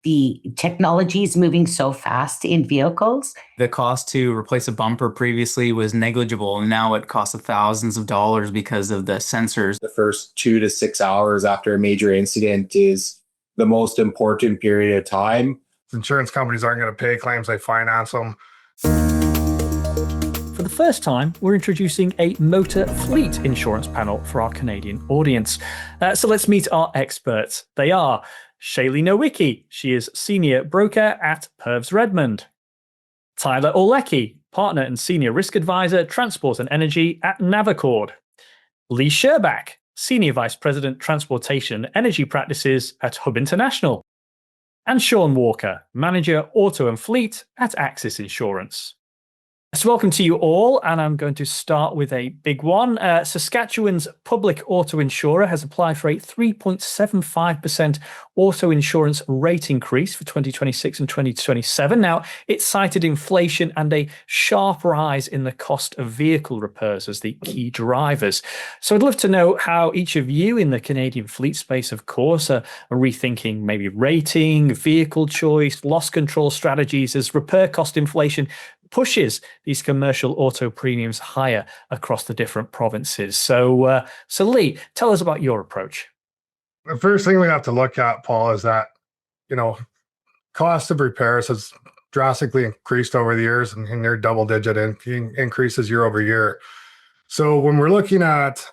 the technology is moving so fast in vehicles. The cost to replace a bumper previously was negligible, and now it costs thousands of dollars because of the sensors. The first 2 to 6 hours after a major incident is the most important period of time. Insurance companies aren't going to pay claims, they finance them. For the first time, we're introducing a motor fleet insurance panel for our Canadian audience. So let's meet our experts. They are Shaylee Nowicki. She is Senior Broker at Pervs Redmond. Tyler Olecki, Partner and Senior Risk Advisor, Transport and Energy at Navicord. Lee Sherbach, Senior Vice President, Transportation Energy Practices at Hub International. And Sean Walker, Manager, Auto and Fleet at Axis Insurance. So welcome to you all, and I'm going to start with a big one. Saskatchewan's public auto insurer has applied for a 3.75% auto insurance rate increase for 2026 and 2027. Now, it cited inflation and a sharp rise in the cost of vehicle repairs as the key drivers. So I'd love to know how each of you in the Canadian fleet space, of course, are rethinking maybe rating, vehicle choice, loss control strategies as repair cost inflation pushes these commercial auto premiums higher across the different provinces. So Lee, tell us about your approach. The first thing we have to look at, Paul, is that, cost of repairs has drastically increased over the years and near double-digit increases year over year. So when we're looking at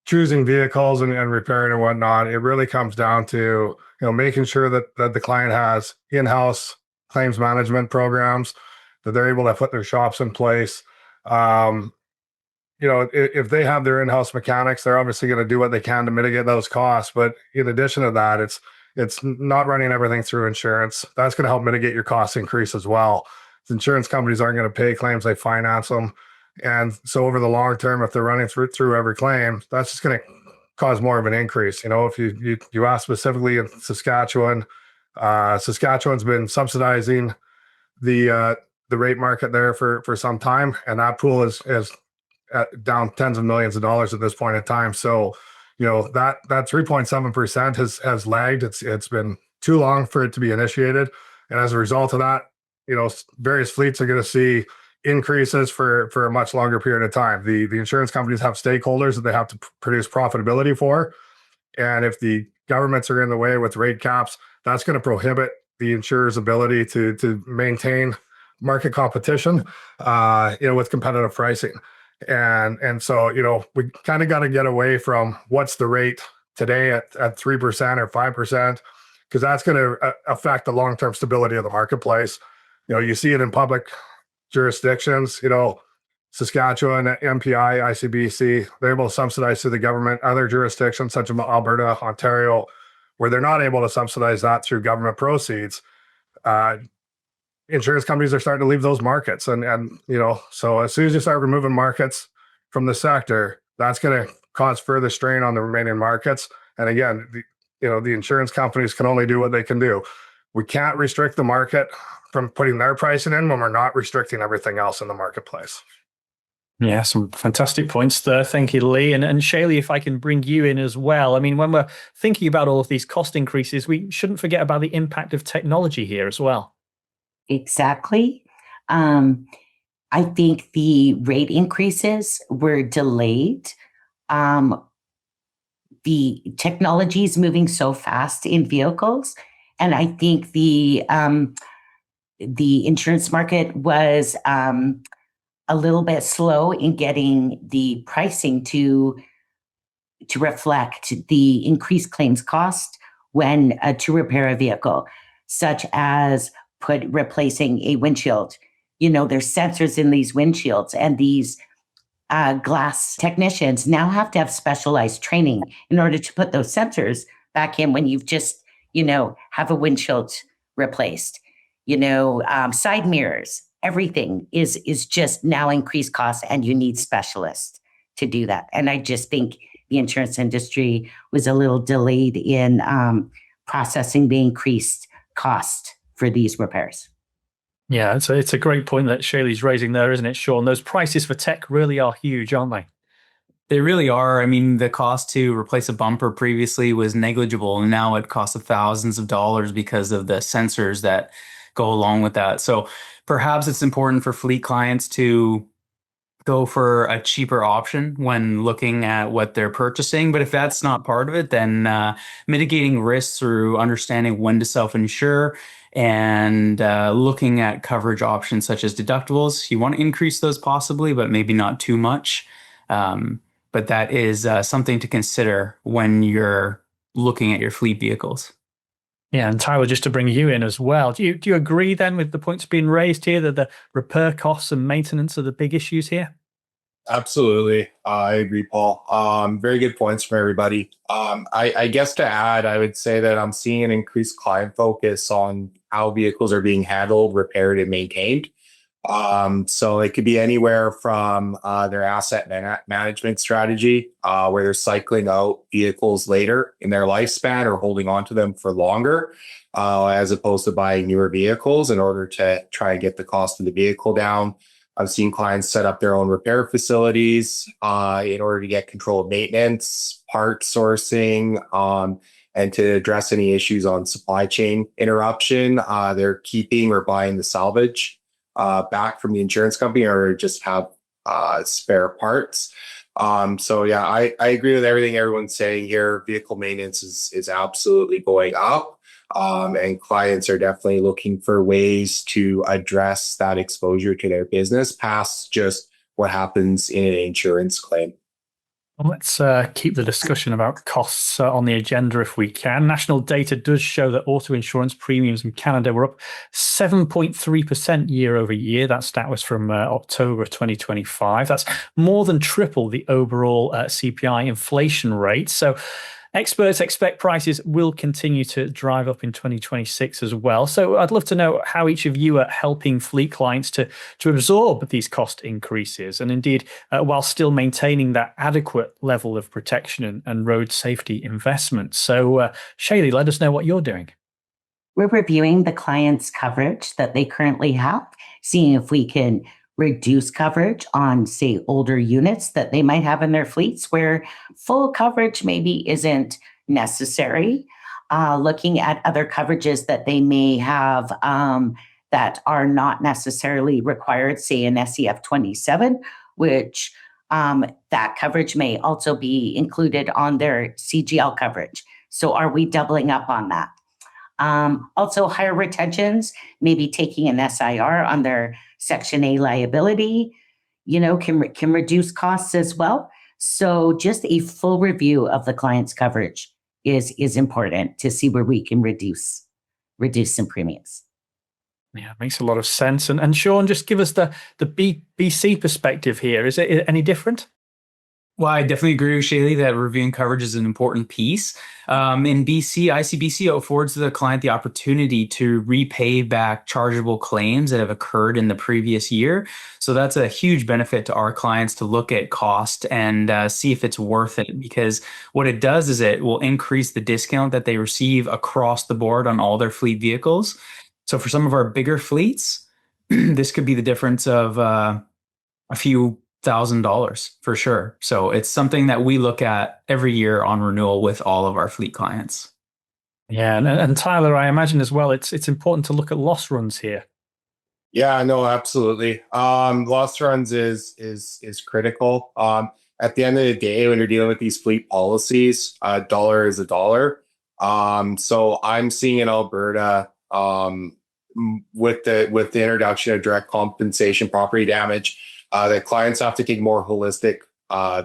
choosing vehicles and repairing and whatnot, it really comes down to making sure that the client has in-house claims management programs, that they're able to put their shops in place. If they have their in-house mechanics, they're obviously going to do what they can to mitigate those costs. But in addition to that, it's not running everything through insurance. That's going to help mitigate your cost increase as well. Insurance companies aren't going to pay claims, they finance them. And so over the long term, if they're running through every claim, that's just going to cause more of an increase. If you ask specifically in Saskatchewan, Saskatchewan's been subsidizing the rate market there for some time, and that pool is down tens of millions of dollars at this point in time. So, that 3.7% has lagged. It's been too long for it to be initiated, and as a result of that, various fleets are going to see increases for a much longer period of time. The insurance companies have stakeholders that they have to produce profitability for. And if the governments are in the way with rate caps, that's going to prohibit the insurer's ability to maintain market competition, with competitive pricing. And so, we kind of got to get away from what's the rate today at 3% or 5%, because that's going to affect the long-term stability of the marketplace. You see it in public jurisdictions, Saskatchewan, MPI, ICBC, they're able to subsidize through the government. Other jurisdictions such as Alberta, Ontario, where they're not able to subsidize that through government proceeds, insurance companies are starting to leave those markets. And so as soon as you start removing markets from the sector, that's going to cause further strain on the remaining markets. And again, the insurance companies can only do what they can do. We can't restrict the market from putting their pricing in when we're not restricting everything else in the marketplace. Yeah, some fantastic points there. Thank you, Lee. And Shaylee, if I can bring you in as well. I mean, when we're thinking about all of these cost increases, we shouldn't forget about the impact of technology here as well. Exactly. I think the rate increases were delayed. The technology is moving so fast in vehicles, and I think the insurance market was a little bit slow in getting the pricing to reflect the increased claims cost when to repair a vehicle, such as replacing a windshield. There's sensors in these windshields, and these glass technicians now have to have specialized training in order to put those sensors back in when you've just, have a windshield replaced. Side mirrors, everything is just now increased costs, and you need specialists to do that. And I just think the insurance industry was a little delayed in processing the increased cost for these repairs. Yeah, it's a great point that Shaylee's raising there, isn't it, Sean? Those prices for tech really are huge, aren't they? They really are. I mean, the cost to replace a bumper previously was negligible, and now it costs thousands of dollars because of the sensors that go along with that. So perhaps it's important for fleet clients to go for a cheaper option when looking at what they're purchasing. But if that's not part of it, then mitigating risks through understanding when to self-insure and looking at coverage options such as deductibles. You want to increase those possibly, but maybe not too much. But that is something to consider when you're looking at your fleet vehicles. Yeah, and Tyler, just to bring you in as well, do you agree then with the points being raised here that the repair costs and maintenance are the big issues here? Absolutely. I agree, Paul. Very good points from everybody. I guess to add, I would say that I'm seeing an increased client focus on how vehicles are being handled, repaired, and maintained. So it could be anywhere from their asset management strategy, where they're cycling out vehicles later in their lifespan or holding on to them for longer, as opposed to buying newer vehicles in order to try and get the cost of the vehicle down. I've seen clients set up their own repair facilities in order to get control of maintenance, part sourcing, and to address any issues on supply chain interruption. They're keeping or buying the salvage back from the insurance company or just have spare parts. So yeah, I agree with everything everyone's saying here. Vehicle maintenance is absolutely going up. And clients are definitely looking for ways to address that exposure to their business past just what happens in an insurance claim. Well, let's keep the discussion about costs on the agenda if we can. National data does show that auto insurance premiums in Canada were up 7.3% year over year. That stat was from October 2025. That's more than triple the overall CPI inflation rate. So experts expect prices will continue to drive up in 2026 as well. So I'd love to know how each of you are helping fleet clients to absorb these cost increases and indeed while still maintaining that adequate level of protection and road safety investment. So Shaylee, let us know what you're doing. We're reviewing the client's coverage that they currently have, seeing if we can reduce coverage on, say, older units that they might have in their fleets where full coverage maybe isn't necessary. Looking at other coverages that they may have that are not necessarily required, say an SEF 27, which that coverage may also be included on their CGL coverage. So are we doubling up on that? Also higher retentions, maybe taking an SIR on their Section A liability, can reduce costs as well. So just a full review of the client's coverage is important to see where we can reduce some premiums. Yeah, it makes a lot of sense. And Sean, just give us the BC perspective here. Is it any different? Well, I definitely agree with Shaylee that reviewing coverage is an important piece. In BC, ICBC affords the client the opportunity to repay back chargeable claims that have occurred in the previous year. So that's a huge benefit to our clients to look at cost and see if it's worth it, because what it does is it will increase the discount that they receive across the board on all their fleet vehicles. So for some of our bigger fleets, this could be the difference of a few $1,000 for sure. So it's something that we look at every year on renewal with all of our fleet clients. Yeah, and Tyler, I imagine as well, it's important to look at loss runs here. Yeah, no, absolutely. Loss runs is critical. At the end of the day, when you're dealing with these fleet policies, a dollar is a dollar. So I'm seeing in Alberta, with the introduction of direct compensation property damage, that clients have to take a more holistic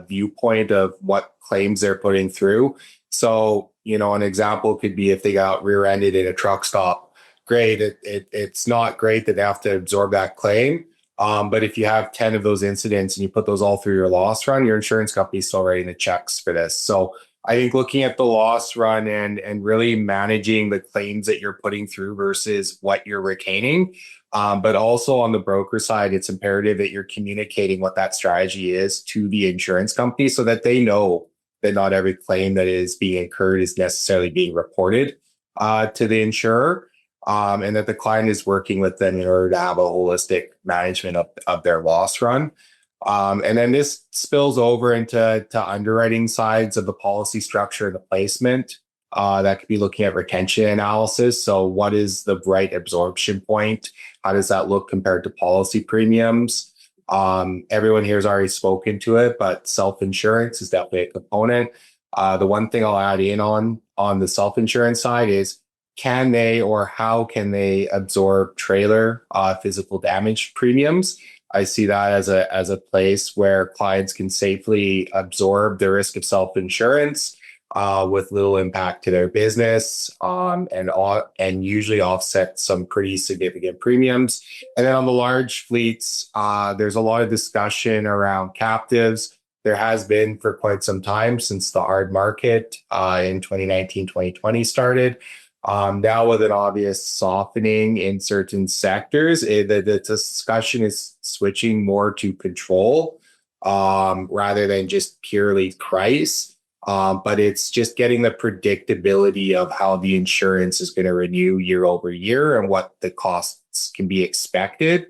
viewpoint of what claims they're putting through. So, an example could be if they got rear-ended in a truck stop. Great. It's not great that they have to absorb that claim. But if you have 10 of those incidents and you put those all through your loss run, your insurance company is still writing the checks for this. So I think looking at the loss run and really managing the claims that you're putting through versus what you're retaining. But also on the broker side, it's imperative that you're communicating what that strategy is to the insurance company so that they know that not every claim that is being incurred is necessarily being reported to the insurer, and that the client is working with them in order to have a holistic management of their loss run. And then this spills over into underwriting sides of the policy structure and the placement. That could be looking at retention analysis. So what is the right absorption point? How does that look compared to policy premiums? Everyone here has already spoken to it, but self-insurance is definitely a component. The one thing I'll add in on the self-insurance side is, can they or how can they absorb trailer physical damage premiums? I see that as a place where clients can safely absorb the risk of self-insurance with little impact to their business, and usually offset some pretty significant premiums. And then on the large fleets, there's a lot of discussion around captives. There has been for quite some time since the hard market in 2019, 2020 started. Now with an obvious softening in certain sectors, the discussion is switching more to control rather than just purely price. But it's just getting the predictability of how the insurance is going to renew year over year and what the costs can be expected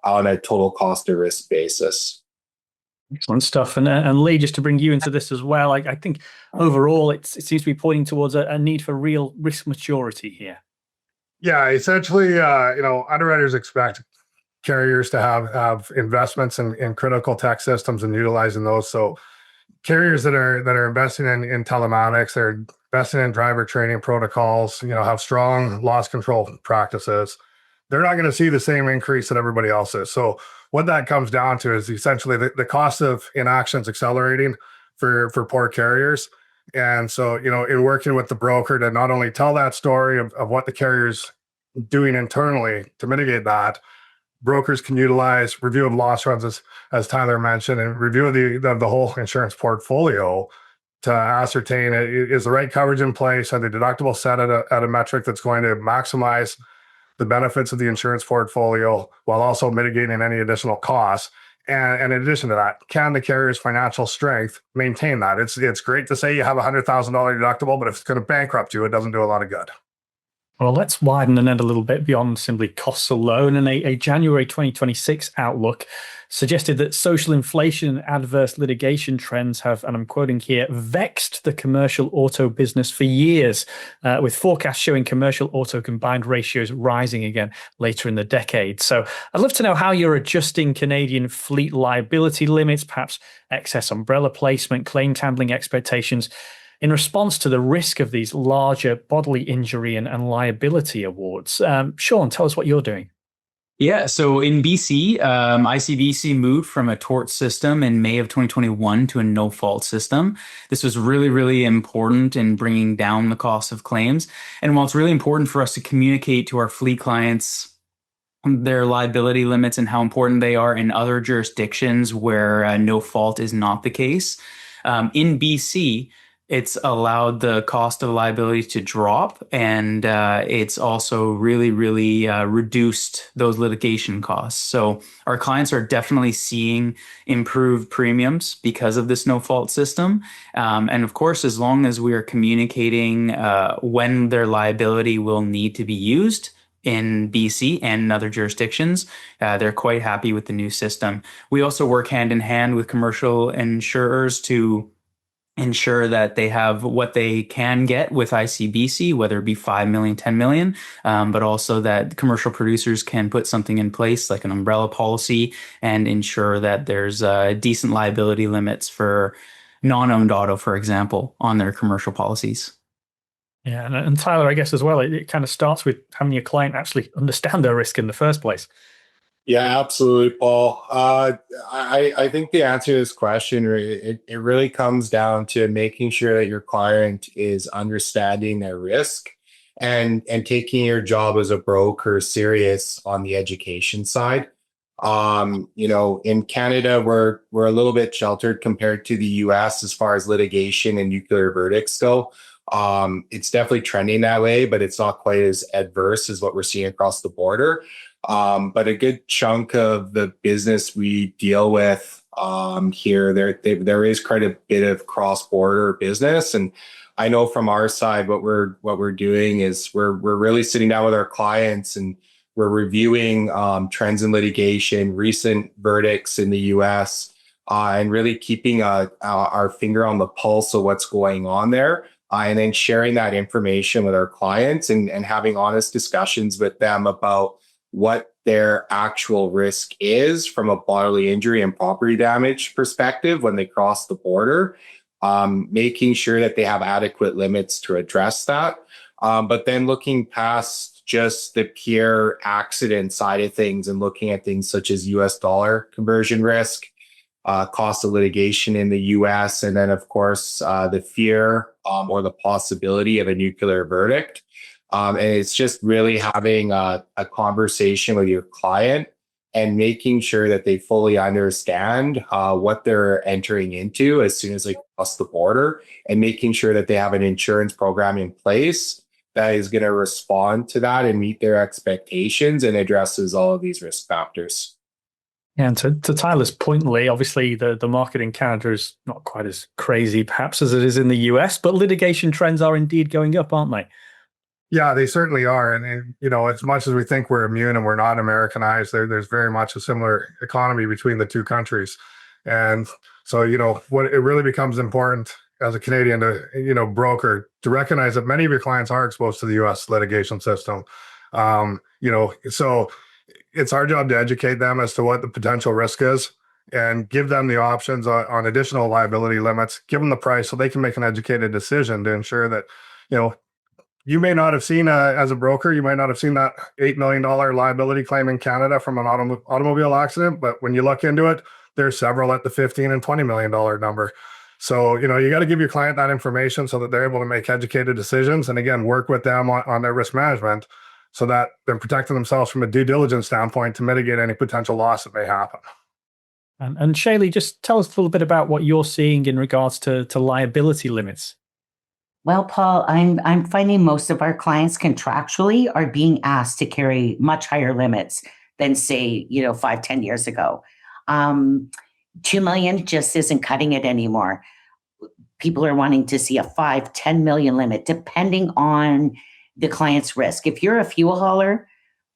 on a total cost of risk basis. Excellent stuff. And Lee, just to bring you into this as well, I think overall it seems to be pointing towards a need for real risk maturity here. Yeah, essentially, underwriters expect carriers to have investments in critical tech systems and utilizing those. So carriers that are investing in telematics, they're investing in driver training protocols, have strong loss control practices. They're not going to see the same increase that everybody else is. So what that comes down to is essentially the cost of inactions accelerating for poor carriers. And so, in working with the broker to not only tell that story of what the carrier's doing internally to mitigate that, brokers can utilize review of loss runs, as Tyler mentioned, and review of the whole insurance portfolio to ascertain, is the right coverage in place? Are the deductibles set at a metric that's going to maximize the benefits of the insurance portfolio while also mitigating any additional costs? And in addition to that, can the carrier's financial strength maintain that? It's great to say you have a $100,000 deductible, but if it's going to bankrupt you, it doesn't do a lot of good. Well, let's widen the net a little bit beyond simply costs alone. And a January 2026 outlook suggested that social inflation and adverse litigation trends have, and I'm quoting here, vexed the commercial auto business for years, with forecasts showing commercial auto combined ratios rising again later in the decade. So I'd love to know how you're adjusting Canadian fleet liability limits, perhaps excess umbrella placement, claims handling expectations, in response to the risk of these larger bodily injury and liability awards. Sean, tell us what you're doing. Yeah, so in BC, ICBC moved from a tort system in May of 2021 to a no-fault system. This was really, really important in bringing down the cost of claims. And while it's really important for us to communicate to our fleet clients their liability limits and how important they are in other jurisdictions where no fault is not the case, in BC, it's allowed the cost of liability to drop, and it's also really, really reduced those litigation costs. So our clients are definitely seeing improved premiums because of this no-fault system. And of course, as long as we are communicating when their liability will need to be used in BC and in other jurisdictions, they're quite happy with the new system. We also work hand in hand with commercial insurers to ensure that they have what they can get with ICBC, whether it be 5 million, 10 million, but also that commercial producers can put something in place like an umbrella policy and ensure that there's decent liability limits for non-owned auto, for example, on their commercial policies. Yeah, and Tyler, I guess as well, it kind of starts with having your client actually understand their risk in the first place. Yeah, absolutely, Paul. I think the answer to this question, it really comes down to making sure that your client is understanding their risk and taking your job as a broker serious on the education side. In Canada, we're a little bit sheltered compared to the US as far as litigation and nuclear verdicts go. It's definitely trending that way, but it's not quite as adverse as what we're seeing across the border. But a good chunk of the business we deal with here, there is quite a bit of cross-border business, and I know from our side what we're doing is we're really sitting down with our clients and we're reviewing trends in litigation, recent verdicts in the U.S., and really keeping our finger on the pulse of what's going on there. And then sharing that information with our clients and having honest discussions with them about what their actual risk is from a bodily injury and property damage perspective when they cross the border, making sure that they have adequate limits to address that. But then looking past just the pure accident side of things and looking at things such as US dollar conversion risk, cost of litigation in the US, and then, of course, the fear or the possibility of a nuclear verdict. And it's just really having a conversation with your client and making sure that they fully understand what they're entering into as soon as they cross the border, and making sure that they have an insurance program in place that is going to respond to that and meet their expectations and addresses all of these risk factors. Yeah, and to Tyler's point, Lee, obviously the market in Canada is not quite as crazy perhaps as it is in the US, but litigation trends are indeed going up, aren't they? Yeah, they certainly are. And you know, as much as we think we're immune and we're not Americanized, there's very much a similar economy between the two countries. And so, you know, what it really becomes important as a Canadian to, you know, broker, to recognize that many of your clients are exposed to the US litigation system. You know, so it's our job to educate them as to what the potential risk is and give them the options on additional liability limits, give them the price so they can make an educated decision to ensure that, you know, you may not have seen, as a broker, you might not have seen that $8 million liability claim in Canada from an automobile accident. But when you look into it, there's several at the $15 and $20 million number. So, you know, you got to give your client that information so that they're able to make educated decisions. And again, work with them on their risk management so that they're protecting themselves from a due diligence standpoint to mitigate any potential loss that may happen. And Shaylee, just tell us a little bit about what you're seeing in regards to liability limits. Well, Paul, I'm finding most of our clients contractually are being asked to carry much higher limits than, say, 5-10 years ago. 2 million just isn't cutting it anymore. People are wanting to see a 5-10 million limit, depending on the client's risk. If you're a fuel hauler,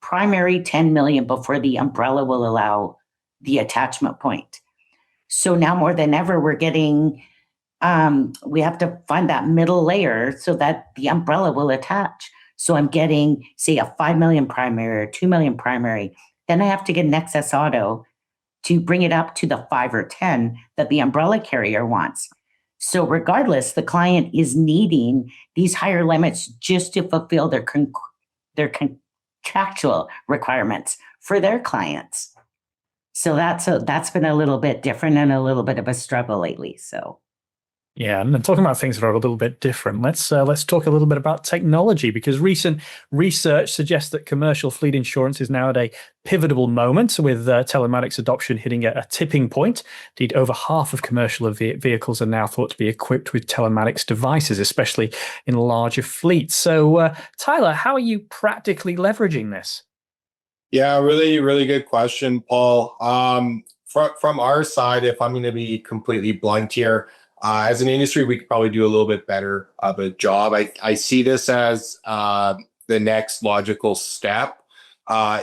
primary 10 million before the umbrella will allow the attachment point. So now more than ever, we're getting, we have to find that middle layer so that the umbrella will attach. So I'm getting, say, a 5 million primary or 2 million primary. Then I have to get an excess auto to bring it up to the 5 or 10 that the umbrella carrier wants. So regardless, the client is needing these higher limits just to fulfill their contractual requirements for their clients. So that's been a little bit different and a little bit of a struggle lately. So. Yeah, and talking about things that are a little bit different, let's talk a little bit about technology, because recent research suggests that commercial fleet insurance is now at a pivotal moment, with telematics adoption hitting a tipping point. Indeed, over half of commercial vehicles are now thought to be equipped with telematics devices, especially in larger fleets. So, Tyler, how are you practically leveraging this? Yeah, really, really good question, Paul. From our side, if I'm going to be completely blunt here, as an industry, we could probably do a little bit better of a job. I see this as the next logical step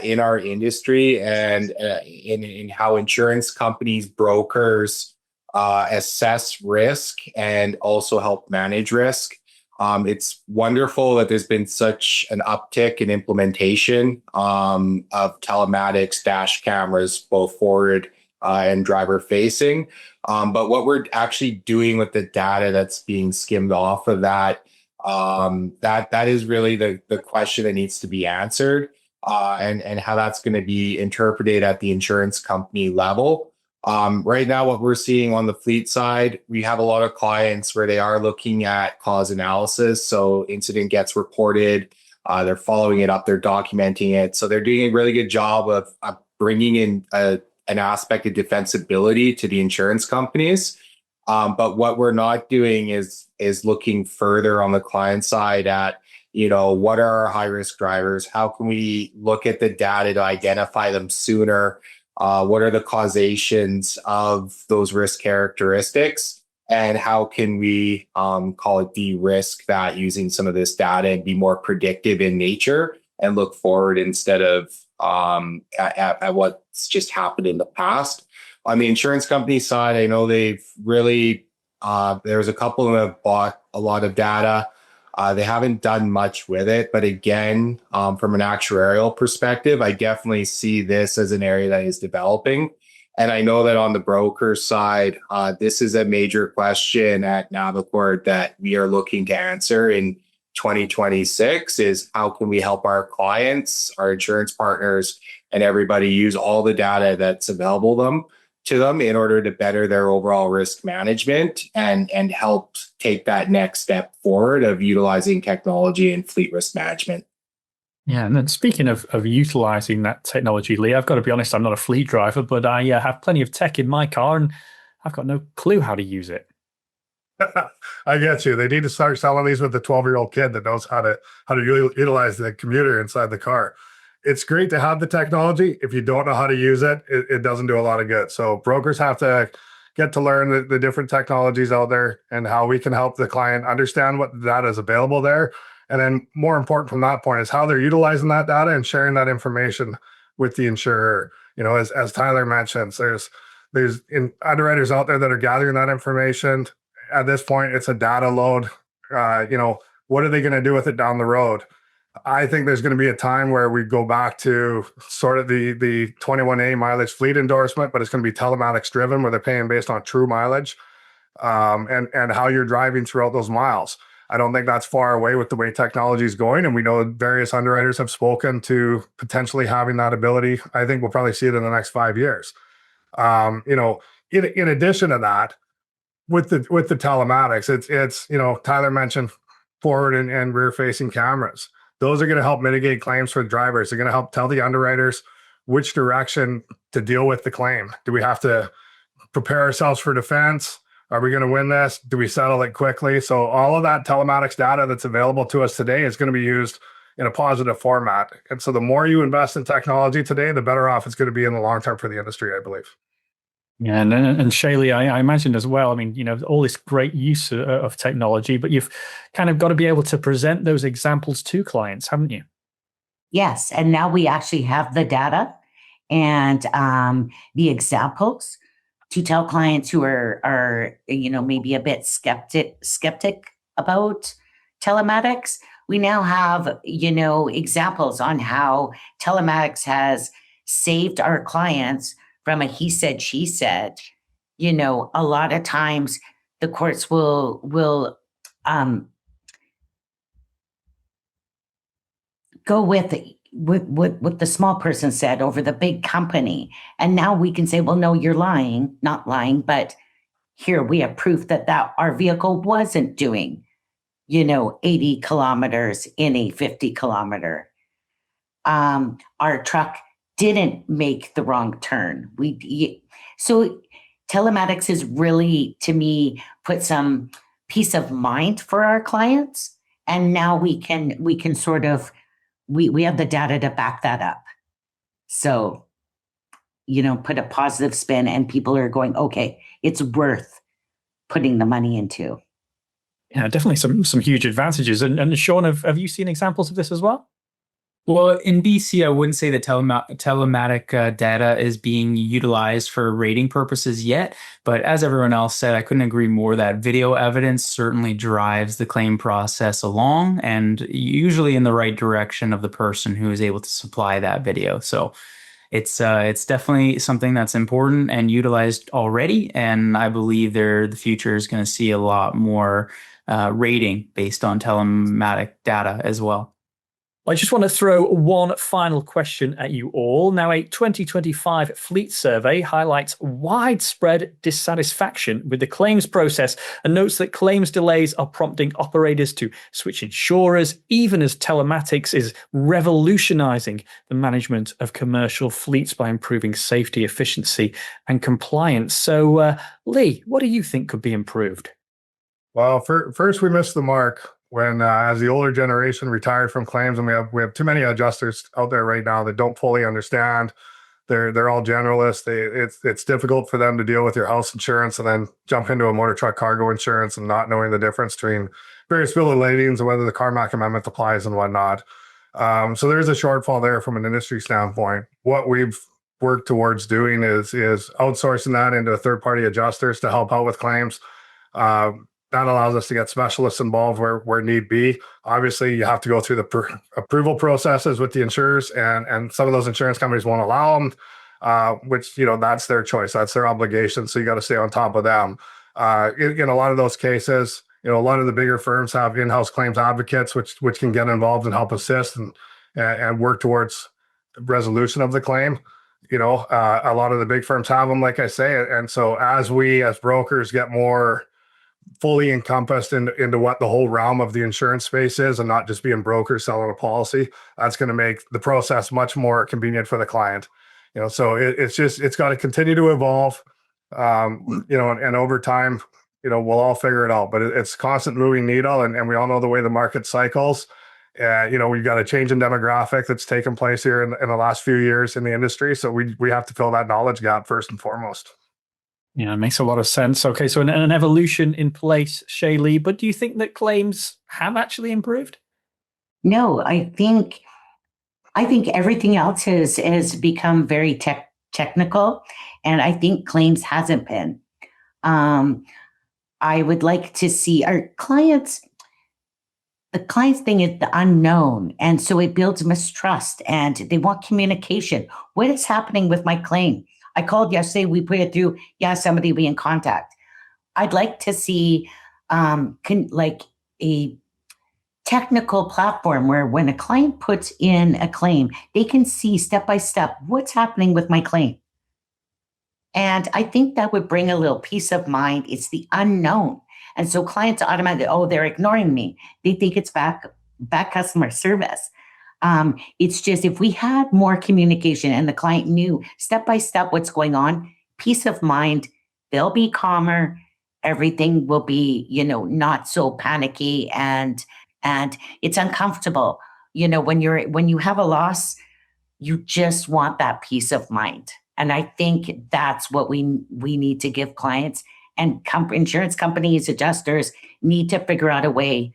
in our industry, and in how insurance companies, brokers assess risk and also help manage risk. It's wonderful that there's been such an uptick in implementation of telematics, dash cameras, both forward and driver facing. But what we're actually doing with the data that's being skimmed off of that, that is really the question that needs to be answered, and how that's going to be interpreted at the insurance company level. Right now, what we're seeing on the fleet side, we have a lot of clients where they are looking at cause analysis. So incident gets reported, they're following it up, they're documenting it. So they're doing a really good job of bringing in an aspect of defensibility to the insurance companies. But what we're not doing is looking further on the client side at, what are our high risk drivers? How can we look at the data to identify them sooner? What are the causations of those risk characteristics? And how can we call it de-risk that using some of this data and be more predictive in nature and look forward instead of at what's just happened in the past. On the insurance company side, I know they've really, there's a couple that have bought a lot of data. They haven't done much with it, but again, from an actuarial perspective, I definitely see this as an area that is developing. And I know that on the broker side, this is a major question at Navicord that we are looking to answer in 2026 is how can we help our clients, our insurance partners, and everybody use all the data that's available to them in order to better their overall risk management and help take that next step forward of utilizing technology in fleet risk management. Yeah, and then speaking of utilizing that technology, Lee, I've got to be honest, I'm not a fleet driver, but I have plenty of tech in my car and I've got no clue how to use it. I get you. They need to start selling these with the 12-year-old kid that knows how to utilize the computer inside the car. It's great to have the technology. If you don't know how to use it, it doesn't do a lot of good. So brokers have to get to learn the different technologies out there and how we can help the client understand what data is available there. And then more important from that point is how they're utilizing that data and sharing that information with the insurer. You know, as Tyler mentions, there's underwriters out there that are gathering that information. At this point, it's a data load. What are they going to do with it down the road? I think there's going to be a time where we go back to sort of the 21A mileage fleet endorsement, but it's going to be telematics driven where they're paying based on true mileage and how you're driving throughout those miles. I don't think that's far away with the way technology is going. And we know various underwriters have spoken to potentially having that ability. I think we'll probably see it in the next 5 years. In addition to that, with the telematics, it's Tyler mentioned forward and rear facing cameras. Those are going to help mitigate claims for drivers. They're going to help tell the underwriters which direction to deal with the claim. Do we have to prepare ourselves for defense? Are we going to win this? Do we settle it quickly? So all of that telematics data that's available to us today is going to be used in a positive format. And so the more you invest in technology today, the better off it's going to be in the long term for the industry, I believe. Yeah, and Shaylee, I imagine as well, I mean, all this great use of technology, but you've kind of got to be able to present those examples to clients, haven't you? Yes. And now we actually have the data and the examples to tell clients who are maybe a bit skeptic about telematics. We now have, examples on how telematics has saved our clients from a he said, she said. A lot of times the courts will go with what the small person said over the big company. And now we can say, well, no, you're lying, not lying, but here we have proof that our vehicle wasn't doing, 80 kilometers in a 50 kilometer. Our truck didn't make the wrong turn. So telematics is really, to me, put some peace of mind for our clients. And now we can sort of, we have the data to back that up. So, put a positive spin and people are going, okay, it's worth putting the money into. Yeah, definitely some huge advantages. And Sean, have you seen examples of this as well? Well, in BC, I wouldn't say that telematic data is being utilized for rating purposes yet. But as everyone else said, I couldn't agree more that video evidence certainly drives the claim process along and usually in the right direction of the person who is able to supply that video. So it's definitely something that's important and utilized already. And I believe the future is going to see a lot more rating based on telematic data as well. I just want to throw one final question at you all. Now, a 2025 fleet survey highlights widespread dissatisfaction with the claims process and notes that claims delays are prompting operators to switch insurers, even as telematics is revolutionizing the management of commercial fleets by improving safety, efficiency, and compliance. So, Lee, what do you think could be improved? Well, first we missed the mark when as the older generation retired from claims, and we have too many adjusters out there right now that don't fully understand. They're all generalists. It's difficult for them to deal with your house insurance and then jump into a motor truck cargo insurance and not knowing the difference between various bill of ladings and whether the Carmack Amendment applies and whatnot. So there's a shortfall there from an industry standpoint. What we've work towards doing is outsourcing that into third-party adjusters to help out with claims. That allows us to get specialists involved where need be. Obviously, you have to go through the approval processes with the insurers, and some of those insurance companies won't allow them, which, that's their choice. That's their obligation. So you got to stay on top of them. In a lot of those cases, a lot of the bigger firms have in-house claims advocates, which can get involved and help assist and work towards resolution of the claim. A lot of the big firms have them, like I say. And so as we, as brokers, get more fully encompassed into what the whole realm of the insurance space is, and not just being brokers selling a policy, that's going to make the process much more convenient for the client. So it's got to continue to evolve, and over time, we'll all figure it out, but it's constant moving needle, and we all know the way the market cycles. We've got a change in demographic that's taken place here in the last few years in the industry. So we have to fill that knowledge gap first and foremost. Yeah, it makes a lot of sense. Okay, so an evolution in place, Shaylee, but do you think that claims have actually improved? No, I think everything else has become very technical, and I think claims hasn't been. I would like to see our clients. The client's thing is the unknown, and so it builds mistrust, and they want communication. What is happening with my claim? I called yesterday, we put it through. Yeah, somebody will be in contact. I'd like to see like a technical platform where when a client puts in a claim, they can see step by step what's happening with my claim. And I think that would bring a little peace of mind. It's the unknown. And so clients automatically, they're ignoring me. They think it's bad customer service. It's just if we had more communication and the client knew step by step what's going on, peace of mind, they'll be calmer. Everything will be, not so panicky and it's uncomfortable. When you have a loss, you just want that peace of mind. And I think that's what we need to give clients, and insurance companies, adjusters need to figure out a way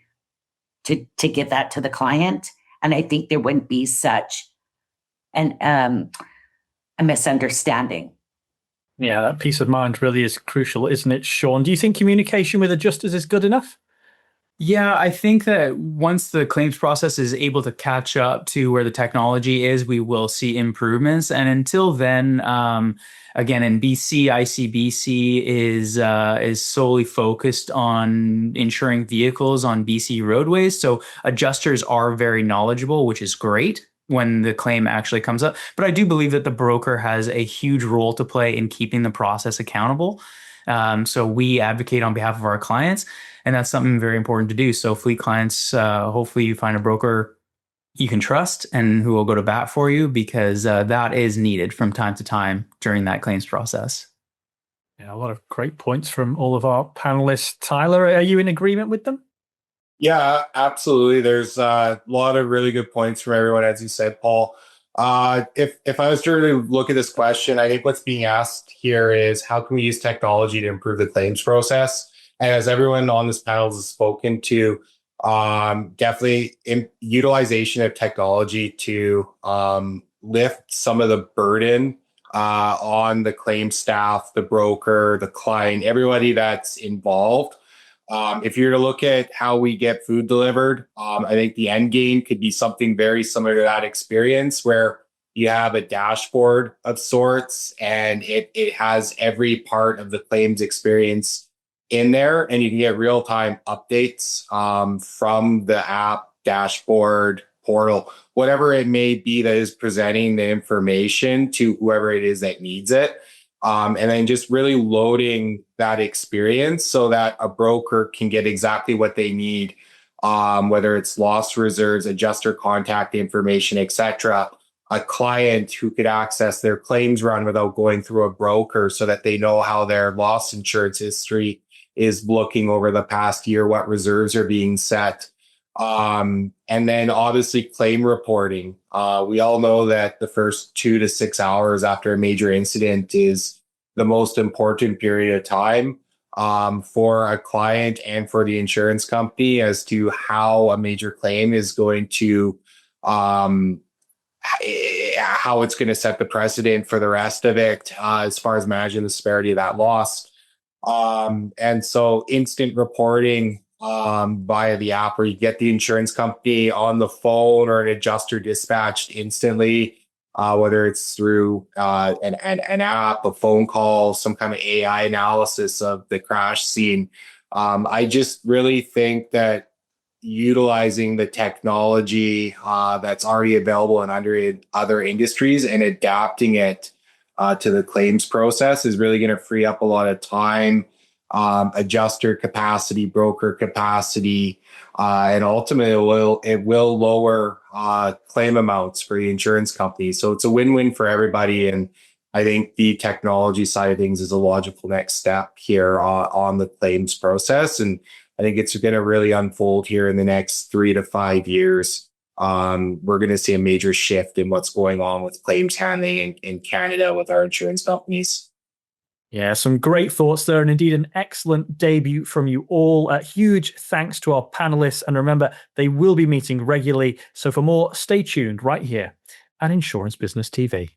to give that to the client. And I think there wouldn't be such a misunderstanding. Yeah, that peace of mind really is crucial, isn't it, Sean? Do you think communication with adjusters is good enough? Yeah, I think that once the claims process is able to catch up to where the technology is, we will see improvements. And until then, again, in BC, ICBC is solely focused on insuring vehicles on BC roadways. So adjusters are very knowledgeable, which is great when the claim actually comes up. But I do believe that the broker has a huge role to play in keeping the process accountable. So we advocate on behalf of our clients, and that's something very important to do. So fleet clients, hopefully you find a broker you can trust and who will go to bat for you, because that is needed from time to time during that claims process. Yeah, a lot of great points from all of our panelists. Tyler, are you in agreement with them? Yeah, absolutely. There's a lot of really good points from everyone, as you said, Paul. If I was to really look at this question, I think what's being asked here is how can we use technology to improve the claims process? And as everyone on this panel has spoken to, definitely utilization of technology to lift some of the burden on the claim staff, the broker, the client, everybody that's involved. If you're to look at how we get food delivered, I think the end game could be something very similar to that experience, where you have a dashboard of sorts and it has every part of the claims experience in there, and you can get real-time updates from the app, dashboard, portal, whatever it may be that is presenting the information to whoever it is that needs it. And then just really loading that experience so that a broker can get exactly what they need, whether it's loss reserves, adjuster contact information, etc. A client who could access their claims run without going through a broker, so that they know how their loss insurance history is looking over the past year, what reserves are being set. And then obviously claim reporting. We all know that the first 2 to 6 hours after a major incident is the most important period of time for a client and for the insurance company as to how a major claim is going to how it's going to set the precedent for the rest of it as far as managing the severity of that loss. And so instant reporting via the app, where you get the insurance company on the phone or an adjuster dispatched instantly, whether it's through an app, a phone call, some kind of AI analysis of the crash scene. I just really think that utilizing the technology that's already available in other industries and adapting it to the claims process is really going to free up a lot of time, adjuster capacity, broker capacity, and ultimately it will lower claim amounts for the insurance company. So it's a win-win for everybody. And I think the technology side of things is a logical next step here on the claims process. And I think it's going to really unfold here in the next 3 to 5 years. We're going to see a major shift in what's going on with claims handling in Canada with our insurance companies. Yeah, some great thoughts there, and indeed an excellent debut from you all. Huge thanks to our panelists. And remember, they will be meeting regularly. So for more, stay tuned right here at Insurance Business TV.